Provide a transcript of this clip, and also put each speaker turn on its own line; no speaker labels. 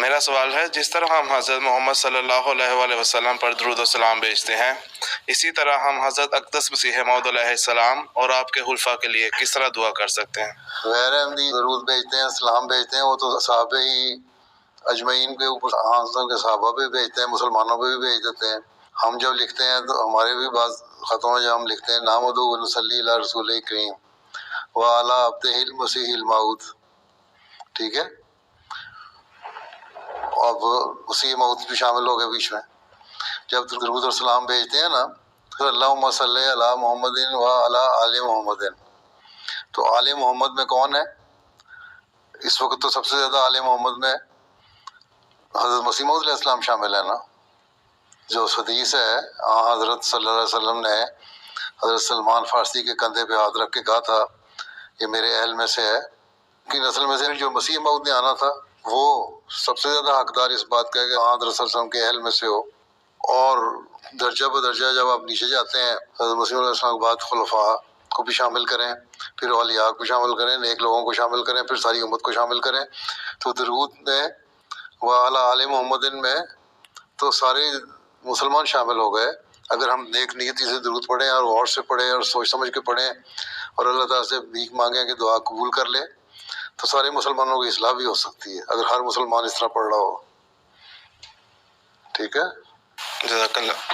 میرا سوال ہے، جس طرح ہم حضرت محمد صلی اللہ علیہ وآلہ وسلم پر درود و سلام بھیجتے ہیں، اسی طرح ہم حضرت اقدس مسیح موعود علیہ السلام اور آپ کے خلفاء کے لیے کس طرح دعا کر سکتے ہیں؟
غیر احمدی درود بھیجتے ہیں، سلام بھیجتے ہیں، وہ تو صحابہ ہی اجمعین کے اوپر، حضرت کے صحابہ پہ بھیجتے ہیں، مسلمانوں پہ بھی بھیج دیتے ہیں۔ ہم جب لکھتے ہیں تو ہمارے بھی بعض خطوں میں جب ہم لکھتے ہیں نحمدہ و نصلی علی رسول کریم وعلی عبدہ المسیح الموعود، ٹھیک ہے، اب مسیح موعود بھی شامل ہو گئے بیچ میں۔ جب درود اور سلام بھیجتے ہیں نا تو اللہم صلی علی محمد وعلی آل محمد، تو آل محمد میں کون ہے اس وقت؟ تو سب سے زیادہ آل محمد میں حضرت مسیح موعود علیہ السلام شامل ہے نا۔ جو حدیث ہے حضرت صلی اللہ علیہ وسلم نے حضرت سلمان فارسی کے کندھے پہ ہاتھ رکھ کے کہا تھا یہ میرے اہل میں سے ہے، کہ نسل میں سے جو مسیح موعود نے آنا تھا وہ سب سے زیادہ حقدار اس بات کا ہے کہ حضرت صلی اللہ علیہ وسلم کے اہل میں سے ہو۔ اور درجہ بدرجہ جب آپ نیچے جاتے ہیں حضرت مسیح علیہ السلام کے بعد خلفاء کو بھی شامل کریں، پھر اولیاء کو شامل کریں، نیک لوگوں کو شامل کریں، پھر ساری امت کو شامل کریں، تو درود میں وعلی آل محمد میں تو سارے مسلمان شامل ہو گئے۔ اگر ہم نیک نیتی سے درود پڑھیں اور غور سے پڑھیں اور سوچ سمجھ کے پڑھیں اور اللہ تعالیٰ سے بھیک مانگیں کہ دعا قبول کر لے، تو سارے مسلمانوں کی اصلاح بھی ہو سکتی ہے اگر ہر مسلمان اس طرح پڑھ رہا ہو، ٹھیک ہے۔
جزاک اللہ۔